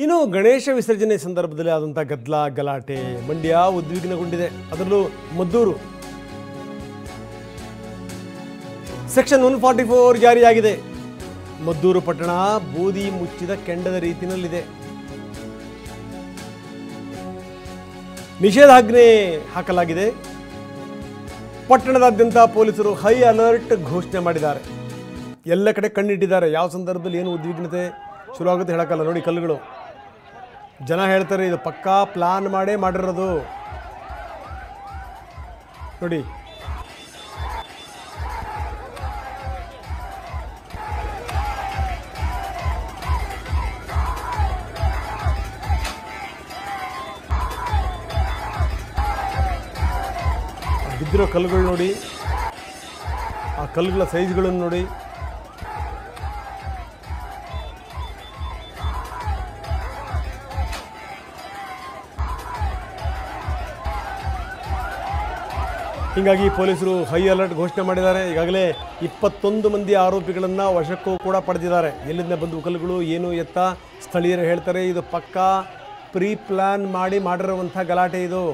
ಇನ್ನು ಗಣೇಶ ವಿಸರ್ಜನೆ ಸಂದರ್ಭದಲ್ಲಿ ಆದಂಥ ಗದ್ದಲ ಗಲಾಟೆ ಮಂಡ್ಯ ಉದ್ವಿಗ್ನಗೊಂಡಿದೆ. ಅದರಲ್ಲೂ ಮದ್ದೂರು ಸೆಕ್ಷನ್ 144 ಜಾರಿಯಾಗಿದೆ. ಮದ್ದೂರು ಪಟ್ಟಣ ಬೂದಿ ಮುಚ್ಚಿದ ಕೆಂಡದ ರೀತಿಯಲ್ಲಿದೆ. ನಿಷೇಧಾಜ್ಞೆ ಹಾಕಲಾಗಿದೆ. ಪಟ್ಟಣದಾದ್ಯಂತ ಪೊಲೀಸರು ಹೈ ಅಲರ್ಟ್ ಘೋಷಣೆ ಮಾಡಿದ್ದಾರೆ. ಎಲ್ಲ ಕಡೆ ಕಣ್ಣಿಟ್ಟಿದ್ದಾರೆ. ಯಾವ ಸಂದರ್ಭದಲ್ಲಿ ಏನು ಉದ್ವಿಗ್ನತೆ ಶುರುವಾಗುತ್ತೆ ಹೇಳಕ್ಕಲ್ಲ. ನೋಡಿ ಕಲ್ಲುಗಳು, ಜನ ಹೇಳ್ತಾರೆ ಇದು ಪಕ್ಕಾ ಪ್ಲಾನ್ ಮಾಡೇ ಮಾಡಿರೋದು. ನೋಡಿ ಬಿದ್ದಿರೋ ಕಲ್ಲುಗಳು ನೋಡಿ, ಆ ಕಲ್ಲುಗಳ ಸೈಜ್ಗಳನ್ನು ನೋಡಿ. ಹೀಗಾಗಿ ಪೊಲೀಸರು ಹೈ ಅಲರ್ಟ್ ಘೋಷಣೆ ಮಾಡಿದ್ದಾರೆ. ಈಗಾಗಲೇ 21 ಮಂದಿ ಆರೋಪಿಗಳನ್ನು ವಶಕ್ಕೂ ಕೂಡ ಪಡೆದಿದ್ದಾರೆ. ಎಲ್ಲಿಂದ ಬಂದು ಕಲ್ಲುಗಳು ಏನು ಎತ್ತ ಸ್ಥಳೀಯರು ಹೇಳ್ತಾರೆ ಇದು ಪಕ್ಕಾ ಪ್ರೀ ಪ್ಲ್ಯಾನ್ ಮಾಡಿರುವಂಥ ಗಲಾಟೆ ಇದು.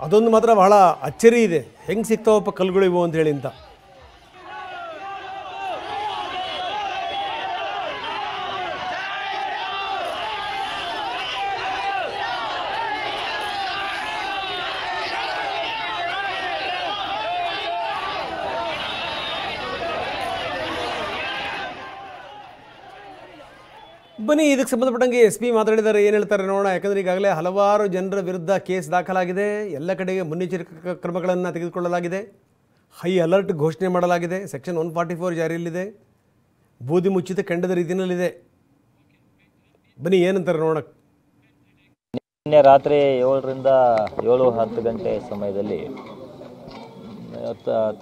ಅದೊಂದು ಮಾತ್ರ ಬಹಳ ಅಚ್ಚರಿ ಇದೆ, ಹೆಂಗೆ ಸಿಗ್ತಾವಪ್ಪ ಕಲ್ಲುಗಳು ಇವು ಅಂತ ಹೇಳಿ ಅಂತ. ಬನ್ನಿ ಇದಕ್ಕೆ ಸಂಬಂಧಪಟ್ಟಂಗೆ SP ಮಾತಾಡಿದ್ದಾರೆ, ಏನು ಹೇಳ್ತಾರೆ ನೋಡೋಣ. ಯಾಕಂದರೆ ಈಗಾಗಲೇ ಹಲವಾರು ಜನರ ವಿರುದ್ಧ ಕೇಸ್ ದಾಖಲಾಗಿದೆ. ಎಲ್ಲ ಕಡೆಗೆ ಮುನ್ನೆಚ್ಚರಿಕಾ ಕ್ರಮಗಳನ್ನು ತೆಗೆದುಕೊಳ್ಳಲಾಗಿದೆ. ಹೈ ಅಲರ್ಟ್ ಘೋಷಣೆ ಮಾಡಲಾಗಿದೆ. ಸೆಕ್ಷನ್ 144 ಜಾರಿಯಲ್ಲಿದೆ. ಬೂದಿ ಮುಚ್ಚಿದ ಕೆಂಡದ ರೀತಿಯಲ್ಲಿದೆ. ಬನ್ನಿ ಏನಂತಾರೆ ನೋಡೋಣ. ನಿನ್ನೆ ರಾತ್ರಿ 7ರಿಂದ 7-10 ಗಂಟೆ ಸಮಯದಲ್ಲಿ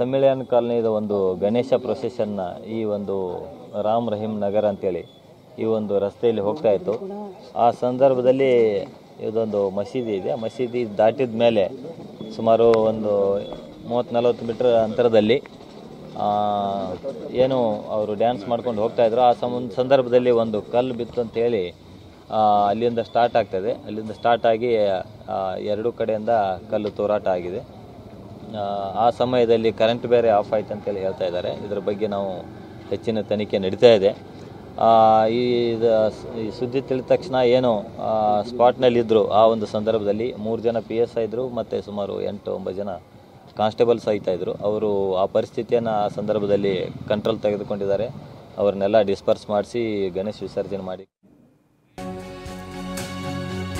ತಮಿಳಿಯನ್ ಕಾಲನಿದ ಒಂದು ಗಣೇಶ ಪ್ರೊಸೆಷನ್ನ ಈ ಒಂದು ರಾಮ್ ರಹೀಂ ನಗರ ಅಂತೇಳಿ ಈ ಒಂದು ರಸ್ತೆಯಲ್ಲಿ ಹೋಗ್ತಾ ಇತ್ತು. ಆ ಸಂದರ್ಭದಲ್ಲಿ ಇದೊಂದು ಮಸೀದಿ ಇದೆ. ಮಸೀದಿ ದಾಟಿದ ಮೇಲೆ ಸುಮಾರು ಒಂದು 30-40 ಮೀಟರ್ ಅಂತರದಲ್ಲಿ ಏನು ಅವರು ಡ್ಯಾನ್ಸ್ ಮಾಡ್ಕೊಂಡು ಹೋಗ್ತಾಯಿದ್ರು. ಆ ಸಂದರ್ಭದಲ್ಲಿ ಒಂದು ಕಲ್ಲು ಬಿತ್ತು ಅಂತೇಳಿ ಅಲ್ಲಿಂದ ಸ್ಟಾರ್ಟ್ ಆಗ್ತದೆ. ಅಲ್ಲಿಂದ ಸ್ಟಾರ್ಟ್ ಆಗಿ ಎರಡೂ ಕಡೆಯಿಂದ ಕಲ್ಲು ತೂರಾಟ ಆಗಿದೆ. ಆ ಸಮಯದಲ್ಲಿ ಕರೆಂಟ್ ಬೇರೆ ಆಫ್ ಆಯ್ತು ಅಂತೇಳಿ ಹೇಳ್ತಾ ಇದ್ದಾರೆ. ಇದರ ಬಗ್ಗೆ ನಾವು ಹೆಚ್ಚಿನ ತನಿಖೆ ನಡೀತಾ ಇದೆ. ಈ ಸುದ್ದಿ ತಿಳಿದ ತಕ್ಷಣ ಏನು ಸ್ಪಾಟ್ನಲ್ಲಿದ್ದರು. ಆ ಒಂದು ಸಂದರ್ಭದಲ್ಲಿ 3 ಜನ PSI ಇದ್ದರು ಮತ್ತು ಸುಮಾರು 8-9 ಜನ ಕಾನ್ಸ್ಟೇಬಲ್ಸ್ ಇದ್ದರು. ಅವರು ಆ ಪರಿಸ್ಥಿತಿಯನ್ನು ಆ ಸಂದರ್ಭದಲ್ಲಿ ಕಂಟ್ರೋಲ್ ತೆಗೆದುಕೊಂಡಿದ್ದಾರೆ. ಅವ್ರನ್ನೆಲ್ಲ ಡಿಸ್ಪರ್ಸ್ ಮಾಡಿಸಿ ಗಣೇಶ ವಿಸರ್ಜನೆ ಮಾಡಿ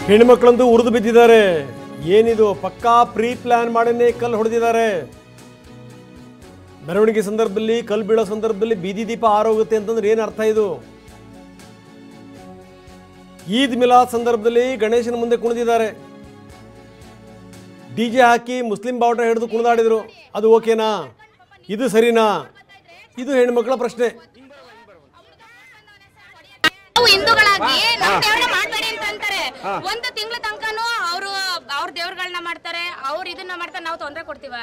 ಹೆಣ್ಮಕ್ಳಂತೂ ಉರಿದು ಬಿದ್ದಿದ್ದಾರೆ. ಏನಿದು ಪಕ್ಕಾ ಪ್ರೀ ಪ್ಲಾನ್ ಮಾಡನೇ ಕಲ್ಲು ಹೊಡೆದಿದ್ದಾರೆ. ಮೆರವಣಿಗೆ ಸಂದರ್ಭದಲ್ಲಿ ಕಲ್ಲು ಬೀಳೋ ಸಂದರ್ಭದಲ್ಲಿ ಬೀದಿ ದೀಪ ಆರೋಗುತ್ತೆ ಅಂತಂದ್ರೆ ಏನು ಅರ್ಥ ಇದು? ಈದ್ ಮಿಲಾದ್ ಸಂದರ್ಭದಲ್ಲಿ ಗಣೇಶನ ಮುಂದೆ ಕುಣಿದಿದ್ದಾರೆ. DJ ಹಾಕಿ ಮುಸ್ಲಿಂ ಬಾವುಟ ಹಿಡಿದು ಕುಣಿದಾಡಿದ್ರು. ಅದು ಓಕೆನಾ? ಇದು ಸರಿನಾ? ಇದು ಹೆಣ್ಮಕ್ಳ ಪ್ರಶ್ನೆ. ಹಿಂದೂಗಳಾಗಿ ನಮ್ಮ ದೇವ್ರನ್ನ ಮಾಡ್ಬೇಡಿ ಅಂತ ಅಂತಾರೆ. ಒಂದು ತಿಂಗಳ ತನಕನೂ ಅವ್ರ ದೇವ್ರಗಳನ್ನ ಮಾಡ್ತಾರೆ, ಅವ್ರು ಇದನ್ನ ಮಾಡ್ತಾರೆ, ನಾವು ತೊಂದರೆ ಕೊಡ್ತೀವ.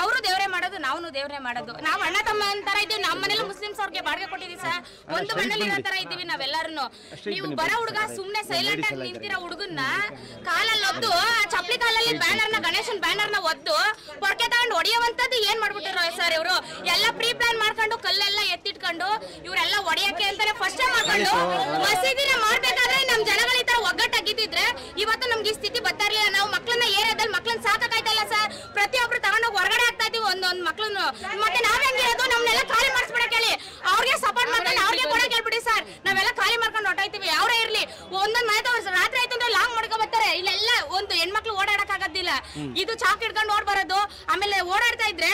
ಅವರು ದೇವ್ರೇ ಮಾಡೋದು, ನಾವು ದೇವ್ರೇ ಮಾಡೋದು. ನಾವು ಅಣ್ಣ ತಮ್ಮ ಅಂತಾರ ಇದೀವಿ. ನಮ್ಮ ಮನೇಲಿ ಮುಸ್ಲಿಮ್ಸ್ ಅವ್ರಿಗೆ ಬಾಡಿಗೆ ಕೊಟ್ಟಿದೀವಿ ಸರ್. ಒಂದು ಮನೇಲಿ ಇರೋ ತರ ಇದೀವಿ ನಾವೆಲ್ಲರೂ. ನೀವು ಬರೋ ಹುಡುಗ ಸುಮ್ನೆ ಸೈಲೆಂಟ್ ಆಗಿ ನಿಂತಿರೋ ಹುಡುಗನ್ನ ಕಾಲಲ್ಲಿ ಒದ್ದು, ಚಪ್ಪಲಿ ಕಾಲಲ್ಲಿ ಬ್ಯಾನರ್ನ ಗಣೇಶನ್ ಬ್ಯಾನರ್ನ ಒದ್ದು ಪೊರ್ಕೆ ತಗೊಂಡು ಹೊಡೆಯುವಂತದ್ದು ಏನ್ ಮಾಡ್ಬಿಟ್ಟಿರೋ ಸರ್ ಇವರು. ಎಲ್ಲ ಪ್ರೀ ಪ್ಲಾನ್ ಮಾಡ್ಕೊಂಡು ಕಲ್ಲೆಲ್ಲ ಎತ್ತಿಟ್ಕೊಂಡು ಇವರೆಲ್ಲ ಹೊಡೆಯಕ್ಕೆ ಅಂತಾನೆ ಫಸ್ಟ್ ಮಾಡ್ಕೊಂಡು ಮಸೀದಿನ ಮಾಡ್ಬೇಕಾದ್ರೆ ನಮ್ ಜನಗಳ ಈ ತರ ಒಗ್ಗಟ್ಟಾಗಿದ್ದಿದ್ರೆ ಇವತ್ತು ನಮ್ಗೆ ಈ ಸ್ಥಿತಿ ಬರ್ತಾ ಇರ್ಲಿಲ್ಲ. ನಾವು ಮಕ್ಕಳನ್ನ ಏರಿಯಾದಲ್ಲಿ ಮಕ್ಕಳನ್ನ ಸಾಕಾಯ್ತಲ್ಲ ಸರ್. ಪ್ರತಿಯೊಬ್ರು ತಗೊಂಡೋಗಿ ಹೊರಗಡೆ ಆಗ್ತಾ ಇದೀವಿ ಒಂದೊಂದು ಮಕ್ಕಳನ್ನು. ಮತ್ತೆ ನಾವ್ ಹೆಂಗಿರೋದು? ನಮ್ನೆಲ್ಲ ಖಾಲಿ ಮಾಡಿಸ್ಬಿಡಕ್ ಹೇಳಿ, ಅವ್ರಿಗೆ ಸಪೋರ್ಟ್ ಮಾಡ್ಕೊಂಡು ಅವ್ರಿಗೆ ಕೊಡಕ್ ಹೇಳ್ಬಿಡಿ ಸರ್. ನಾವೆಲ್ಲ ಖಾಲಿ ಮಾಡ್ಕೊಂಡು ಹೊಟ್ಟೋಯ್ತೀವಿ. ಅವರೇ ಇರ್ಲಿ. ಒಂದೊಂದ್ ಮನೆ ರಾತ್ರಿ ಆಯ್ತು ಅಂದ್ರೆ ಲಾಂಗ್ ಮಾಡ್ಕೊ ಬರ್ತಾರೆ. ಇಲ್ಲೆಲ್ಲ ಒಂದು ಹೆಣ್ಮಕ್ಳು ಓಡಾಡಕ್ ಆಗೋದಿಲ್ಲ. ಇದು ಚಾಕ್ ಹಿಡ್ಕೊಂಡು ಓಡ್ಬರೋದು, ಆಮೇಲೆ ಓಡಾಡ್ತಾ ಇದ್ರೆ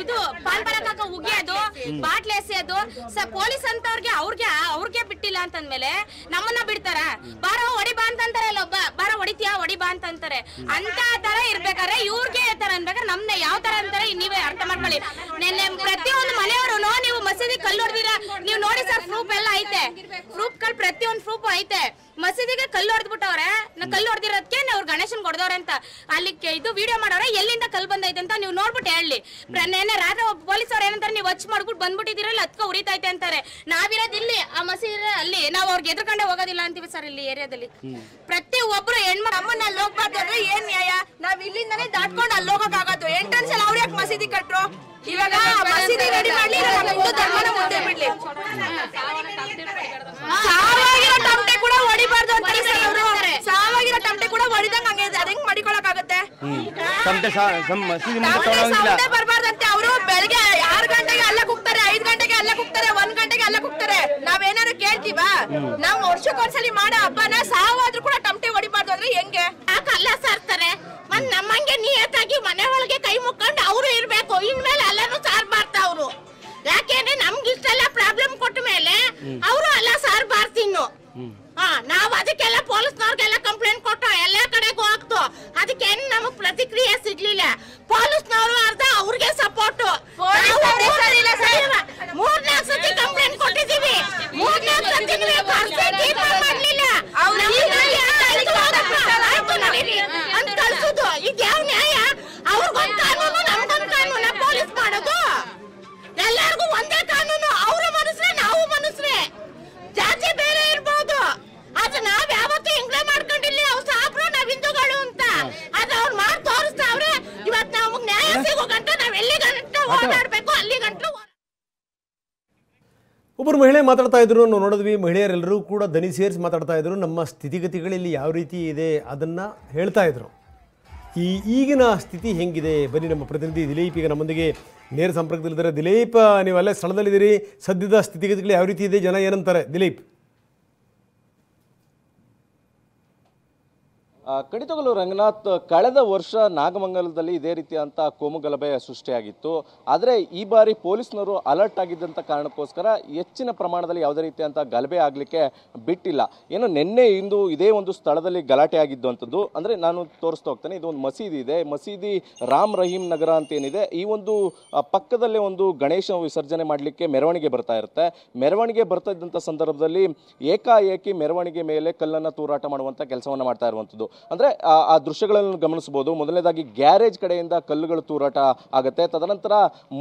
ಇದು ಪಾನ್ ಪರಕಾಕ ಉಗಿಯೋದು, ಬಾಟ್ಲಿ ಎಸೆಯೋದು. ಪೊಲೀಸ್ ಅಂತವ್ರಿಗೆ ಅವ್ರಿಗೆ ಬಿಟ್ಟಿಲ್ಲ ಅಂತಂದ್ಮೇಲೆ ನಮ್ಮನ್ನ ಬಿಡ್ತಾರ? ಬಾರೋ ಹೊಡಿ ಬಾ ಅಂತಂತಾರೆ. ಒಬ್ಬ ಬಾರೋ ಹೊಡಿತೀಯಾ ಹೊಡಿ ಬಾ ಅಂತಂತಾರೆ. ಅಂತ ತರ ಇರ್ಬೇಕಾದ್ರೆ ಇವ್ರಿಗೆ ತರ ಅನ್ಬೇಕಾದ್ರೆ ನಮ್ನ ಯಾವ ತರ ಅಂತಾರೆ ನೀವೇ ಅರ್ಥ ಮಾಡ್ಕೊಳ್ಳಿ. ನೆನ್ನೆ ಪ್ರತಿಯೊಂದು ಮನೆಯವರು ನೀವು ಮಸೀದಿ ಕಲ್ಲು ಹೊಡೆದಿರ ನೀವು ನೋಡಿ ಸರ್. ಪ್ರೂಫ್ ಎಲ್ಲ ಐತೆ. ಪ್ರೂಫ್ ಗಳು ಪ್ರತಿಯೊಂದು ಪ್ರೂಫ್ ಐತೆ. ಮಸೀದಿಗೆ ಕಲ್ಲು ಹೊಡೆದ್ಬಿಟ್ಟವ್ರೆ, ಕಲ್ಲು ಹೊಡೆದಿರೋದಕ್ಕೆ ಅವ್ರು ಗಣೇಶನ್ ಹೊಡೆದವ್ರೆ ಅಂತ ಅಲ್ಲಿ ಇದು ವಿಡಿಯೋ ಮಾಡೋರೆ. ಎಲ್ಲಿಂದ ಕಲ್ಲು ಬಂದೈತೆ ಅಂತ ನೀವು ನೋಡ್ಬಿಟ್ಟು ಹೇಳಿ. ನೆನ್ನೆ ರಾತ್ರಿ ಪೊಲೀಸ್ ಅವ್ರು ಏನಂತಾರೆ, ನೀವು ವಚ್ ಮಾಡ್ಬಿಟ್ಟು ಬಂದ್ಬಿಟ್ಟಿದ್ದೀರಲ್ಲ ಅದಕ್ಕೆ ಉರಿತೈತೆ ಅಂತಾರೆ. ನಾವಿರೋದು ಇಲ್ಲಿ ಆ ಮಸೀದಿ ಅಲ್ಲಿ, ನಾವು ಅವ್ರಿಗೆ ಎದ್ರಕೊಂಡೆ ಹೋಗೋದಿಲ್ಲ ಅಂತೀವಿ ಸರ್. ಇಲ್ಲಿ ಏರಿಯಾದಲ್ಲಿ ಪ್ರತಿ ಒಬ್ರು ಹೆಣ್ಮಕ್ಳು ನಮ್ಮನ್ನ ಅಲ್ಲಿ ಹೋಗ್ಬಾರ್ದು ಅಂದ್ರೆ ಏನ್ ನ್ಯಾಯ? ನಾವ್ ಇಲ್ಲಿಂದಾನೇ ದಾಟ್ಕೊಂಡು ಅಲ್ಲಿ ಹೋಗಕ್ ಆಗೋದು. ಎಂಟ್ರೆನ್ಸ್ ಅಲ್ಲಿ ಅವ್ರು ಯಾಕೆ ಮಸೀದಿ ಕಟ್ರು? ಇವಾಗ ಮಸೀದಿ ರೆಡಿ ಮಾಡ್ಲಿ, ಹಿಂದೂ ಧರ್ಮನ ಮುಂದೆ ಬಿಡ್ಲಿ. ಸಾವಾಗಿರೋ ಟಮಟೆ ಕೂಡ ಹೊಡಿಬಾರ್ದು ಅಂತಾರೆ ಸರ್ ಅವರು. ಸಾವಾಗಿರೋ ಟಮಟೆ ಕೂಡ ಹೊಡಿದಂಗ ಹಂಗೆ ಅದ ಹೆಂಗ್ ಮಾಡಿಕೊಳಕ್ ಆಗುತ್ತೆ? ಸೌದೆ ಬರ್ಬಾರ್ದಂತೆ. ಅವರು ಬೆಳಗ್ಗೆ 6 ಗಂಟೆಗೆ ಅಲ್ಲ ಕುಗ್ತಾರೆ, 5 ಗಂಟೆಗೆ ಅಲ್ಲ ಕುಗ್ತಾರೆ, 1 ಗಂಟೆಗೆ ಅಲ್ಲ ಕುಗ್ತಾರೆ. ನಾವೇನಾದ್ರು ಕೇಳ್ತೀವ? ನಾವು ವರ್ಷಕ್ಕೊಂದ್ಸಲಿ ಮಾಡೋ ಹಬ್ಬನ ಸಾವಾದ್ರೂ ಕೂಡ ಟಮಟೆ ಹೊಡಿಬಾರ್ದು ಅಂದ್ರೆ ಹೆಂಗೆ? ಅಲ್ಲ ಸಾರ್ತಾರೆ ನಮ್ಮಂಗೆ ನಿಯತ್ತಾಗಿ ಮನೆ ಒಳಗೆ ಕೈ ಮುಕ್ಕೊಂಡು ಅವರು ಇರ್ಬೇಕು. ಇನ್ಮೇಲೆ ಅಲ್ಲೂ ಸಾರ್ಬಾರ್ದು ಅವರು. ಯಾಕೆಂದ್ರೆ ನಮ್ಗೆ ಇಷ್ಟೆಲ್ಲ ಪ್ರಾಬ್ಲಮ್ ಕೊಟ್ಟ ಮೇಲೆ ಅವರು ಅಲ್ಲ ಸಾರ್ಬಾರ್ದು ಇನ್ನು. ನಾವ್ ಅದಕ್ಕೆಲ್ಲ ಪೊಲೀಸ್ನವ್ರಿಗೆಲ್ಲ ಕಂಪ್ಲೇಂಟ್ ಕೊಟ್ಟು ಎಲ್ಲಾ ಕಡೆಗೂ ಹೋಗ್ತು. ಅದಕ್ಕೆ ನಮಗ್ ಪ್ರತಿಕ್ರಿಯೆ ಸಿಗ್ಲಿಲ್ಲ. ಪೊಲೀಸ್ನವರು ಅರ್ಧ ಅವ್ರಿಗೆ ಸಪೋರ್ಟ್. 3-4 ಸತಿ ಕಂಪ್ಲೇಂಟ್ ಕೊಟ್ಟಿದೀವಿ. 3-4 ಸತಿ ಮಾಡ್ಲಿಲ್ಲ. ಅಂತ ಕಳ್ಸುದು ಇದ್ಯಾವ ನ್ಯಾಯ? ಅವ್ರಿಗೊಂದ್ ಕಾನೂನು, ನಮ್ಗೊಂದ್ ಕಾನೂನ ಪೊಲೀಸ್ ಮಾಡೋದು? ಎಲ್ಲರಿಗೂ ಒಂದೇ ಕಾನೂನು. ಅವ್ರು ಮನುಷ್ಯರೇ, ನಾವು ಮನುಷ್ಯರೇ. ಜಾತಿ ಬೇರೆ ಇರ್ಬೋದು, ಅದು ನಾವ್ ಯಾವತ್ತೂ ಹಿಂಗ್ಲೇ ಮಾಡ್ಕೊಂಡಿಲ್ಲ. ಅವ್ರು ಸಾಬ್ರು ನಾವ್ ಹಿಂದೂಗಳು ಅಂತ ಅದು ಅವ್ರು ಮಾಡಿ ತೋರಿಸ್ತಾವ್ರೆ. ಇವತ್ ನಮಗ್ ನ್ಯಾಯ ಸಿಗೋ ಗಂಟ ನಾವ್ ಎಲ್ಲಿ ಗಂಟ ಓಡಾಡ್ಬೇಕು ಅಲ್ಲಿ ಗಂಟ. ಒಬ್ಬರು ಮಹಿಳೆ ಮಾತಾಡ್ತಾ ಇದ್ರು, ನಾವು ನೋಡಿದ್ವಿ. ಮಹಿಳೆಯರೆಲ್ಲರೂ ಕೂಡ ದನಿ ಸೇರಿಸಿ ಮಾತಾಡ್ತಾ ಇದ್ರು. ನಮ್ಮ ಸ್ಥಿತಿಗತಿಗಳಲ್ಲಿ ಯಾವ ರೀತಿ ಇದೆ ಅದನ್ನು ಹೇಳ್ತಾ ಇದ್ರು. ಈಗಿನ ಸ್ಥಿತಿ ಹೆಂಗಿದೆ? ಬನ್ನಿ, ನಮ್ಮ ಪ್ರತಿನಿಧಿ ದಿಲೀಪ್ ಈಗ ನಮ್ಮೊಂದಿಗೆ ನೇರ ಸಂಪರ್ಕದಲ್ಲಿದ್ದಾರೆ. ದಿಲೀಪ್, ನೀವು ಅಲ್ಲೇ ಸ್ಥಳದಲ್ಲಿದ್ದೀರಿ. ಸದ್ಯದ ಸ್ಥಿತಿಗತಿಗಳು ಯಾವ ರೀತಿ ಇದೆ? ಜನ ಏನಂತಾರೆ? ದಿಲೀಪ್. ಕಡಿತಗಳು ರಂಗನಾಥ್, ಕಳೆದ ವರ್ಷ ನಾಗಮಂಗಲದಲ್ಲಿ ಇದೇ ರೀತಿಯಂಥ ಕೋಮುಗಲಭೆ ಸೃಷ್ಟಿಯಾಗಿತ್ತು. ಆದರೆ ಈ ಬಾರಿ ಪೊಲೀಸ್ನವರು ಅಲರ್ಟ್ ಆಗಿದ್ದಂಥ ಕಾರಣಕ್ಕೋಸ್ಕರ ಹೆಚ್ಚಿನ ಪ್ರಮಾಣದಲ್ಲಿ ಯಾವುದೇ ರೀತಿಯಂಥ ಗಲಭೆ ಆಗಲಿಕ್ಕೆ ಬಿಟ್ಟಿಲ್ಲ. ಏನು ನಿನ್ನೆ ಇಂದು ಇದೇ ಒಂದು ಸ್ಥಳದಲ್ಲಿ ಗಲಾಟೆ ಆಗಿದ್ದಂಥದ್ದು. ಅಂದರೆ ನಾನು ತೋರಿಸ್ತಾ ಹೋಗ್ತೇನೆ. ಇದು ಒಂದು ಮಸೀದಿ ಇದೆ. ಮಸೀದಿ ರಾಮ್ ರಹೀಂ ನಗರ ಅಂತ ಏನಿದೆ, ಈ ಒಂದು ಪಕ್ಕದಲ್ಲೇ ಒಂದು ಗಣೇಶ ವಿಸರ್ಜನೆ ಮಾಡಲಿಕ್ಕೆ ಮೆರವಣಿಗೆ ಬರ್ತಾ ಇರುತ್ತೆ. ಮೆರವಣಿಗೆ ಬರ್ತಾ ಇದ್ದಂಥ ಸಂದರ್ಭದಲ್ಲಿ ಏಕಾಏಕಿ ಮೆರವಣಿಗೆ ಮೇಲೆ ಕಲ್ಲನ್ನು ತೂರಾಟ ಮಾಡುವಂಥ ಕೆಲಸವನ್ನು ಮಾಡ್ತಾ ಇರುವಂಥದ್ದು. ಅಂದರೆ ಆ ದೃಶ್ಯಗಳನ್ನು ಗಮನಿಸಬಹುದು. ಮೊದಲನೇದಾಗಿ ಗ್ಯಾರೇಜ್ ಕಡೆಯಿಂದ ಕಲ್ಲುಗಳು ತೂರಾಟ ಆಗುತ್ತೆ. ತದನಂತರ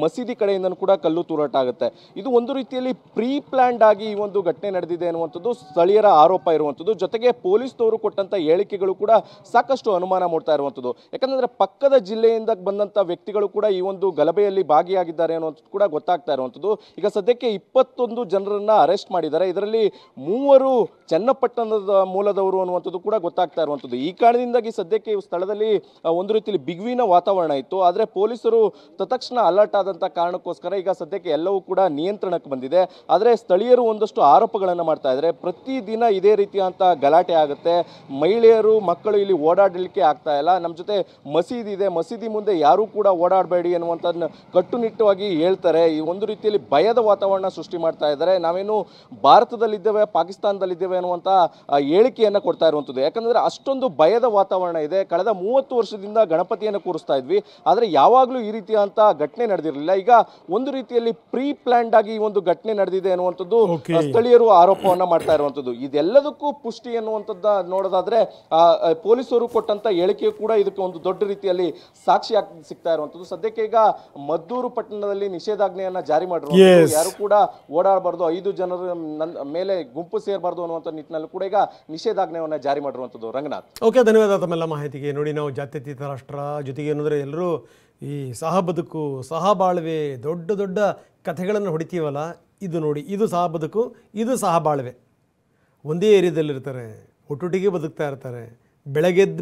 ಮಸೀದಿ ಕಡೆಯಿಂದ ಕೂಡ ಕಲ್ಲು ತೂರಾಟ ಆಗುತ್ತೆ. ಇದು ಒಂದು ರೀತಿಯಲ್ಲಿ ಪ್ರೀ ಪ್ಲಾನ್ಡ್ ಆಗಿ ಈ ಒಂದು ಘಟನೆ ನಡೆದಿದೆ ಅನ್ನುವಂಥದ್ದು ಸ್ಥಳೀಯರ ಆರೋಪ ಇರುವಂಥದ್ದು. ಜೊತೆಗೆ ಪೊಲೀಸ್ನವರು ಕೊಟ್ಟಂತ ಹೇಳಿಕೆಗಳು ಕೂಡ ಸಾಕಷ್ಟು ಅನುಮಾನ ಮೂಡ್ತಾ ಇರುವಂಥದ್ದು. ಯಾಕಂದ್ರೆ ಪಕ್ಕದ ಜಿಲ್ಲೆಯಿಂದ ಬಂದಂತ ವ್ಯಕ್ತಿಗಳು ಕೂಡ ಈ ಒಂದು ಗಲಭೆಯಲ್ಲಿ ಭಾಗಿಯಾಗಿದ್ದಾರೆ ಅನ್ನುವಂಥದ್ದು ಕೂಡ ಗೊತ್ತಾಗ್ತಾ ಇರುವಂಥದ್ದು. ಈಗ ಸದ್ಯಕ್ಕೆ 21 ಜನರನ್ನ ಅರೆಸ್ಟ್ ಮಾಡಿದ್ದಾರೆ. ಇದರಲ್ಲಿ 3 ಚನ್ನಪಟ್ಟಣದ ಮೂಲದವರು ಅನ್ನುವಂಥದ್ದು ಕೂಡ ಗೊತ್ತಾಗ್ತಾ ಇರುವಂಥದ್ದು. ಈ ಕಾರಣದಿಂದಾಗಿ ಸದ್ಯಕ್ಕೆ ಈ ಸ್ಥಳದಲ್ಲಿ ಒಂದು ರೀತಿಯಲ್ಲಿ ಬಿಗುವಿನ ವಾತಾವರಣ ಇತ್ತು. ಆದರೆ ಪೊಲೀಸರು ತತ್ಕ್ಷಣ ಅಲರ್ಟ್ ಆದಂಥ ಕಾರಣಕ್ಕೋಸ್ಕರ ಈಗ ಸದ್ಯಕ್ಕೆ ಎಲ್ಲವೂ ಕೂಡ ನಿಯಂತ್ರಣಕ್ಕೆ ಬಂದಿದೆ. ಆದರೆ ಸ್ಥಳೀಯರು ಒಂದಷ್ಟು ಆರೋಪಗಳನ್ನು ಮಾಡ್ತಾ ಇದ್ದಾರೆ. ಪ್ರತಿದಿನ ಇದೇ ರೀತಿಯಂಥ ಗಲಾಟೆ ಆಗುತ್ತೆ. ಮಹಿಳೆಯರು, ಮಕ್ಕಳು ಇಲ್ಲಿ ಓಡಾಡಲಿಕ್ಕೆ ಆಗ್ತಾ ಇಲ್ಲ. ನಮ್ಮ ಜೊತೆ ಮಸೀದಿ ಇದೆ, ಮಸೀದಿ ಮುಂದೆ ಯಾರೂ ಕೂಡ ಓಡಾಡಬೇಡಿ ಅನ್ನುವಂಥದ್ದನ್ನ ಕಟ್ಟುನಿಟ್ಟವಾಗಿ ಹೇಳ್ತಾರೆ. ಈ ಒಂದು ರೀತಿಯಲ್ಲಿ ಭಯದ ವಾತಾವರಣ ಸೃಷ್ಟಿ ಮಾಡ್ತಾ ಇದ್ದಾರೆ. ನಾವೇನು ಭಾರತದಲ್ಲಿದ್ದೇವೆ, ಪಾಕಿಸ್ತಾನದಲ್ಲಿದ್ದೇವೆ ಅನ್ನುವಂಥ ಹೇಳಿಕೆಯನ್ನು ಕೊಡ್ತಾ ಇರುವಂಥದ್ದು. ಯಾಕಂದರೆ ಅಷ್ಟೊಂದು ಭಯದ ವಾತಾವರಣ ಇದೆ. ಕಳೆದ 30 ವರ್ಷದಿಂದ ಗಣಪತಿಯನ್ನು ಕೂರಿಸ್ತಾ ಇದ್ವಿ, ಆದರೆ ಯಾವಾಗಲೂ ಈ ರೀತಿಯಂತ ಘಟನೆ ನಡೆದಿರಲಿಲ್ಲ. ಈಗ ಒಂದು ರೀತಿಯಲ್ಲಿ ಪ್ರೀ ಪ್ಲಾನ್ಡ್ ಆಗಿ ಈ ಒಂದು ಘಟನೆ ನಡೆದಿದೆ ಅನ್ನುವಂಥದ್ದು ಸ್ಥಳೀಯರು ಆರೋಪವನ್ನ ಮಾಡ್ತಾ ಇರುವಂಥದ್ದು. ಇದೆಲ್ಲದಕ್ಕೂ ಪುಷ್ಟಿ ಅನ್ನುವಂಥದ್ದು ನೋಡೋದಾದ್ರೆ ಪೊಲೀಸರು ಕೊಟ್ಟಂತ ಹೇಳಿಕೆ ಕೂಡ ಇದಕ್ಕೆ ಒಂದು ದೊಡ್ಡ ರೀತಿಯಲ್ಲಿ ಸಾಕ್ಷಿಯಾಗಿ ಸಿಗ್ತಾ ಇರುವಂಥದ್ದು. ಸದ್ಯಕ್ಕೆ ಈಗ ಮದ್ದೂರು ಪಟ್ಟಣದಲ್ಲಿ ನಿಷೇಧಾಜ್ಞೆಯನ್ನ ಜಾರಿ ಮಾಡಿರುವಂಥದ್ದು. ಯಾರು ಕೂಡ ಓಡಾಡಬಾರ್ದು, 5 ಜನರ ಮೇಲೆ ಗುಂಪು ಸೇರಬಾರ್ದು ಅನ್ನುವಂಥ ನಿಟ್ಟಿನಲ್ಲಿ ಕೂಡ ಈಗ ನಿಷೇಧಾಜ್ಞೆಯನ್ನ ಜಾರಿ ಮಾಡಿರುವಂಥದ್ದು. ರಂಗನಾಥ್, ಓಕೆ, ಧನ್ಯವಾದ ತಮ್ಮೆಲ್ಲ ಮಾಹಿತಿಗೆ. ನೋಡಿ, ನಾವು ಜಾತ್ಯತೀತ ರಾಷ್ಟ್ರ, ಜೊತೆಗೆ ಏನಂದರೆ ಎಲ್ಲರೂ ಈ ಸಹ ಬದುಕು, ಸಹ ಬಾಳ್ವೆ, ದೊಡ್ಡ ದೊಡ್ಡ ಕಥೆಗಳನ್ನು ಹೊಡಿತೀವಲ್ಲ, ಇದು ನೋಡಿ, ಇದು ಸಹ ಬದುಕು, ಇದು ಸಹ ಬಾಳ್ವೆ. ಒಂದೇ ಏರಿಯಾದಲ್ಲಿರ್ತಾರೆ, ಒಟ್ಟೊಟ್ಟಿಗೆ ಬದುಕ್ತಾ ಇರ್ತಾರೆ.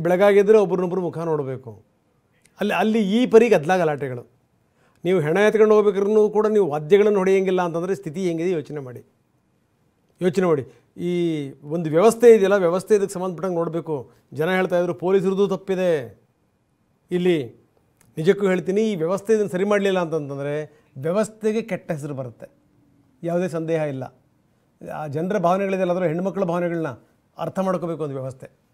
ಬೆಳಗಾಗಿದ್ದರೆ ಒಬ್ರನ್ನೊಬ್ರು ಮುಖ ನೋಡಬೇಕು. ಅಲ್ಲಿ ಈ ಪರಿ ಗಲಾಟೆಗಳು. ನೀವು ಹೆಣ ಎತ್ಕೊಂಡು ಹೋಗ್ಬೇಕಾದ್ರೂ ಕೂಡ ನೀವು ವಾದ್ಯಗಳನ್ನು ಹೊಡೆಯಂಗಿಲ್ಲ ಅಂತಂದರೆ ಸ್ಥಿತಿ ಹೆಂಗಿದೆ ಯೋಚನೆ ಮಾಡಿ. ಈ ಒಂದು ವ್ಯವಸ್ಥೆ ಇದೆಯಲ್ಲ, ವ್ಯವಸ್ಥೆ ಇದಕ್ಕೆ ಸಂಬಂಧಪಟ್ಟಂಗೆ ನೋಡಬೇಕು. ಜನ ಹೇಳ್ತಾ ಇದ್ರು ಪೊಲೀಸರದ್ದು ತಪ್ಪಿದೆ. ಇಲ್ಲಿ ನಿಜಕ್ಕೂ ಹೇಳ್ತೀನಿ, ಈ ವ್ಯವಸ್ಥೆ ಇದನ್ನು ಸರಿ ಮಾಡಲಿಲ್ಲ ಅಂತಂತಂದರೆ ವ್ಯವಸ್ಥೆಗೆ ಕೆಟ್ಟ ಹೆಸರು ಬರುತ್ತೆ, ಯಾವುದೇ ಸಂದೇಹ ಇಲ್ಲ. ಆ ಜನರ ಭಾವನೆಗಳಿದೆಯಲ್ಲ, ಅದರ ಹೆಣ್ಮಕ್ಳ ಭಾವನೆಗಳನ್ನ ಅರ್ಥ ಮಾಡ್ಕೋಬೇಕು ಒಂದು ವ್ಯವಸ್ಥೆ.